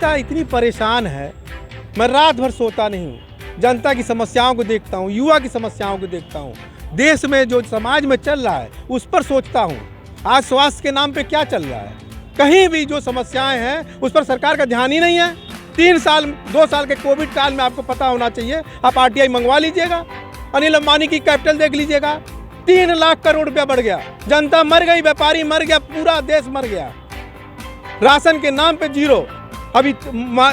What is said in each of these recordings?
जनता इतनी परेशान है, मैं रात भर सोता नहीं हूँ। जनता की समस्याओं को देखता हूँ, युवा की समस्याओं को देखता हूँ, देश में जो समाज में चल रहा है उस पर सोचता हूँ। आज स्वास्थ्य के नाम पे क्या चल रहा है, कहीं भी जो समस्याएं हैं उस पर सरकार का ध्यान ही नहीं है। 2 साल के कोविड काल में आपको पता होना चाहिए, आप आरटीआई मंगवा लीजिएगा, अनिल अंबानी की कैपिटल देख लीजिएगा, 3 लाख करोड़ रुपया बढ़ गया, जनता मर गई, व्यापारी मर गया, पूरा देश मर गया। राशन के नाम पे जीरो, अभी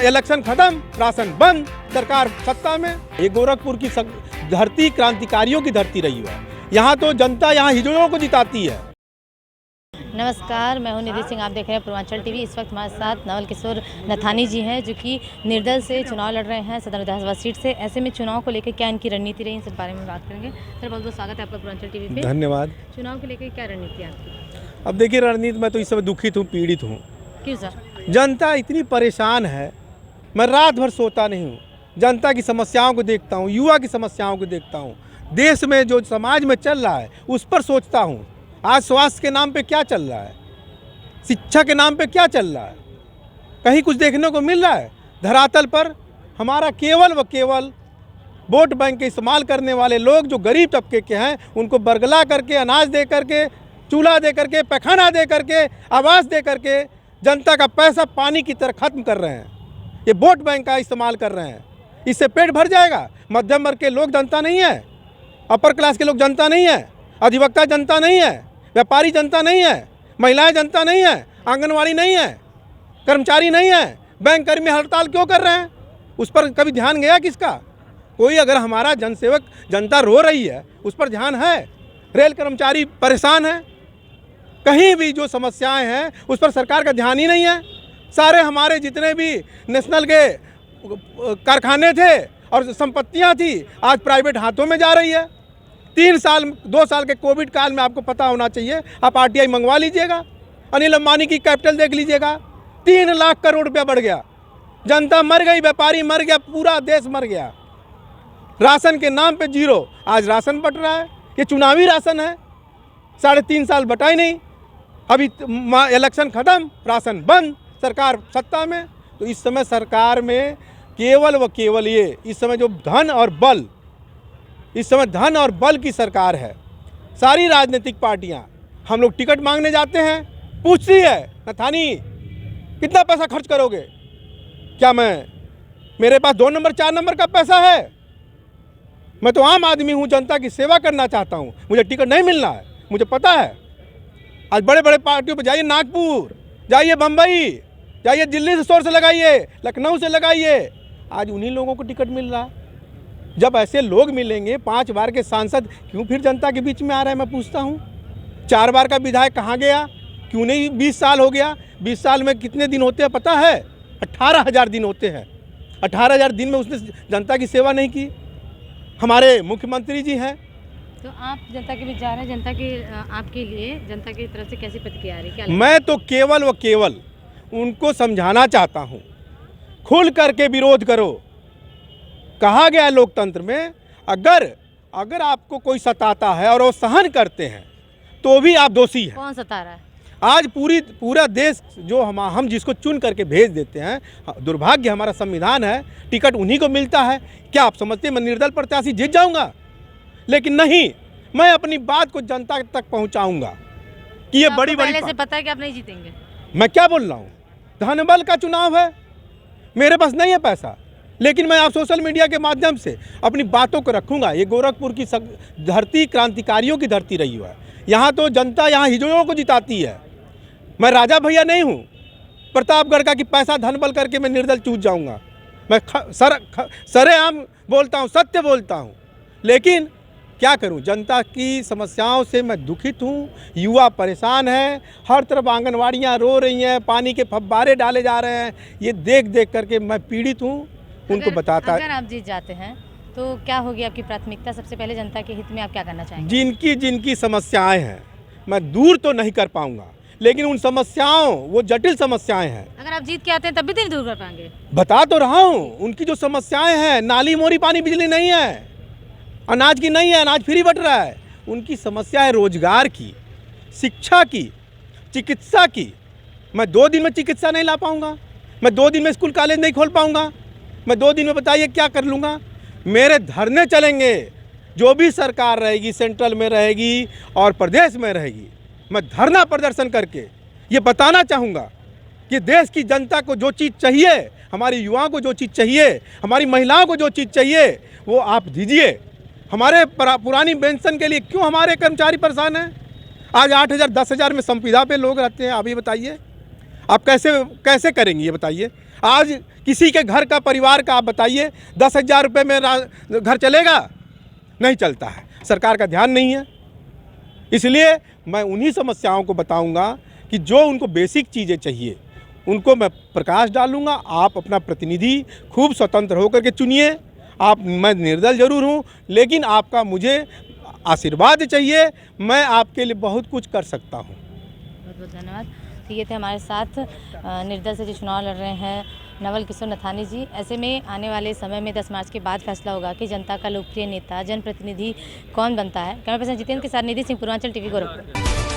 इलेक्शन खत्म, राशन बंद, सरकार सत्ता में। ये गोरखपुर की धरती क्रांतिकारियों की धरती रही है। यहाँ तो जनता यहाँ हिजड़ों को जिताती है। नमस्कार, मैं हूं निधि सिंह, आप देख रहे हैं पूर्वांचल टीवी। इस वक्त हमारे साथ नवल किशोर नथानी जी हैं, जो कि निर्दल से चुनाव लड़ रहे हैं सदर विधानसभा सीट से। ऐसे में चुनाव को लेकर क्या इनकी रणनीति रही, इस बारे में बात करेंगे। सर, बहुत बहुत स्वागत है आपका पूर्वांचल टीवी पे। धन्यवाद। चुनाव को लेकर क्या रणनीति है आपकी? अब देखिए, रणनीति मैं तो इस समय दुखित हूँ, पीड़ित हूँ। क्यों सर? जनता इतनी परेशान है, मैं रात भर सोता नहीं हूँ। जनता की समस्याओं को देखता हूँ, युवा की समस्याओं को देखता हूँ, देश में जो समाज में चल रहा है उस पर सोचता हूँ। आज स्वास्थ्य के नाम पे क्या चल रहा है, शिक्षा के नाम पे क्या चल रहा है, कहीं कुछ देखने को मिल रहा है? धरातल पर हमारा केवल व केवल वोट बैंक का इस्तेमाल करने वाले लोग जो गरीब तबके के हैं उनको बरगला करके, अनाज दे करके, चूल्हा दे करके, पैखाना दे करके, आवास दे करके जनता का पैसा पानी की तरह खत्म कर रहे हैं। ये वोट बैंक का इस्तेमाल कर रहे हैं। इससे पेट भर जाएगा? मध्यम वर्ग के लोग जनता नहीं है, अपर क्लास के लोग जनता नहीं है, अधिवक्ता जनता नहीं है, व्यापारी जनता नहीं है, महिलाएं जनता नहीं है, आंगनवाड़ी नहीं है, कर्मचारी नहीं है, बैंक कर्मी हड़ताल क्यों कर रहे हैं? उस पर कभी ध्यान गया किसका? कोई अगर हमारा जनसेवक, जनता रो रही है उस पर ध्यान है? रेल कर्मचारी परेशान है, कहीं भी जो समस्याएं हैं उस पर सरकार का ध्यान ही नहीं है। सारे हमारे जितने भी नेशनल के कारखाने थे और संपत्तियां थी आज प्राइवेट हाथों में जा रही है। 2 साल के कोविड काल में आपको पता होना चाहिए, आप आरटीआई मंगवा लीजिएगा, अनिल अंबानी की कैपिटल देख लीजिएगा, 3 लाख करोड़ रुपया बढ़ गया, जनता मर गई, व्यापारी मर गया, पूरा देश मर गया। राशन के नाम पे जीरो, आज राशन बट रहा है, ये चुनावी राशन है, 3.5 साल बटा ही नहीं, अभी इलेक्शन खत्म, राशन बंद, सरकार सत्ता में। तो इस समय सरकार में केवल व केवल ये, इस समय जो धन और बल, इस समय धन और बल की सरकार है। सारी राजनीतिक पार्टियां, हम लोग टिकट मांगने जाते हैं, पूछती है नथानी कितना पैसा खर्च करोगे? क्या मेरे पास 2 नंबर 4 नंबर का पैसा है? मैं तो आम आदमी हूं, जनता की सेवा करना चाहता हूं, मुझे टिकट नहीं मिलना है, मुझे पता है। आज बड़े बड़े पार्टियों पर जाइए, नागपुर जाइए, बम्बई जाइए, दिल्ली से सोर्स लगाइए, लखनऊ से लगाइए, आज उन्हीं लोगों को टिकट मिल रहा है। जब ऐसे लोग मिलेंगे, 5 बार के सांसद क्यों फिर जनता के बीच में आ रहे हैं, मैं पूछता हूँ। 4 बार का विधायक कहाँ गया? क्यों नहीं? 20 साल हो गया, 20 साल में कितने दिन होते हैं पता है? 18,000 दिन होते हैं। 18,000 दिन में उसने जनता की सेवा नहीं की। हमारे मुख्यमंत्री जी हैं। तो आप जनता के बीच जा रहे हैं, जनता के आपके लिए जनता की तरफ से कैसी प्रतिक्रिया आ रही है, क्या? मैं तो केवल व केवल उनको समझाना चाहता हूँ, खुल करके विरोध करो। कहा गया है लोकतंत्र में, अगर आपको कोई सताता है और वो सहन करते हैं तो भी आप दोषी हैं। कौन सता रहा है? आज पूरा देश जो हम जिसको चुन करके भेज देते हैं, दुर्भाग्य हमारा संविधान है, टिकट उन्हीं को मिलता है। क्या आप समझते हैं मैं निर्दल प्रत्याशी जीत जाऊंगा? लेकिन नहीं, मैं अपनी बात को जनता तक पहुंचाऊंगा कि ये बड़ी पहले से पता है कि आप नहीं जीतेंगे। मैं क्या बोल रहा हूँ? धनबल का चुनाव है, मेरे पास नहीं है पैसा, लेकिन मैं आप सोशल मीडिया के माध्यम से अपनी बातों को रखूंगा। ये गोरखपुर की धरती क्रांतिकारियों की धरती रही है। यहाँ तो जनता यहाँ हिजड़ों को जिताती है। मैं राजा भैया नहीं हूँ प्रतापगढ़ का कि पैसा धनबल करके मैं निर्दल चूज जाऊँगा। मैं सरेआम बोलता हूँ, सत्य बोलता हूँ, लेकिन क्या करूं? जनता की समस्याओं से मैं दुखित हूं। युवा परेशान है, हर तरफ आंगनवाड़ियां रो रही हैं, पानी के फव्वारे डाले जा रहे हैं। ये देख करके मैं पीड़ित हूं। उनको बताता, अगर आप जीत जाते हैं तो क्या होगी आपकी प्राथमिकता? सबसे पहले जनता के हित में आप क्या करना जिनकी चाहेंगे? जिनकी समस्याएं हैं मैं दूर तो नहीं कर पाऊंगा, लेकिन उन समस्याओं, वो जटिल समस्याएं हैं। अगर आप जीत के आते हैं तब भी नहीं दूर कर पाएंगे? बता तो रहा हूँ, उनकी जो समस्याएं हैं, नाली मोरी पानी बिजली नहीं है, अनाज की नहीं है, अनाज फ्री बट रहा है। उनकी समस्या है रोजगार की, शिक्षा की, चिकित्सा की। मैं 2 दिन में चिकित्सा नहीं ला पाऊंगा, मैं 2 दिन में स्कूल कॉलेज नहीं खोल पाऊंगा। मैं 2 दिन में बताइए क्या कर लूँगा। मेरे धरने चलेंगे, जो भी सरकार रहेगी, सेंट्रल में रहेगी और प्रदेश में रहेगी, मैं धरना प्रदर्शन करके ये बताना चाहूँगा कि देश की जनता को जो चीज़ चाहिए, हमारी युवाओं को जो चीज़ चाहिए, हमारी महिलाओं को जो चीज़ चाहिए, वो आप दीजिए। हमारे पुरानी पेंशन के लिए क्यों हमारे कर्मचारी परेशान हैं? आज 8,000 10,000 में संविदा पे लोग रहते हैं। आप ये बताइए, आप कैसे करेंगे ये बताइए। आज किसी के घर का, परिवार का आप बताइए, 10,000 रुपये में घर चलेगा? नहीं चलता है। सरकार का ध्यान नहीं है। इसलिए मैं उन्हीं समस्याओं को बताऊंगा कि जो उनको बेसिक चीज़ें चाहिए उनको मैं प्रकाश डालूंगा। आप अपना प्रतिनिधि खूब स्वतंत्र होकर के चुनिए। मैं निर्दल जरूर हूं, लेकिन आपका मुझे आशीर्वाद चाहिए। मैं आपके लिए बहुत कुछ कर सकता हूं। बहुत बहुत धन्यवाद। तो ये थे हमारे साथ निर्दल से जो चुनाव लड़ रहे हैं नवल किशोर नथानी जी। ऐसे में आने वाले समय में 10 मार्च के बाद फैसला होगा कि जनता का लोकप्रिय नेता, जनप्रतिनिधि कौन बनता है। कैमरा पर्सन जितेंद्र के साथ निधि सिंह, पूर्वांचल टीवी, गोरखपुर।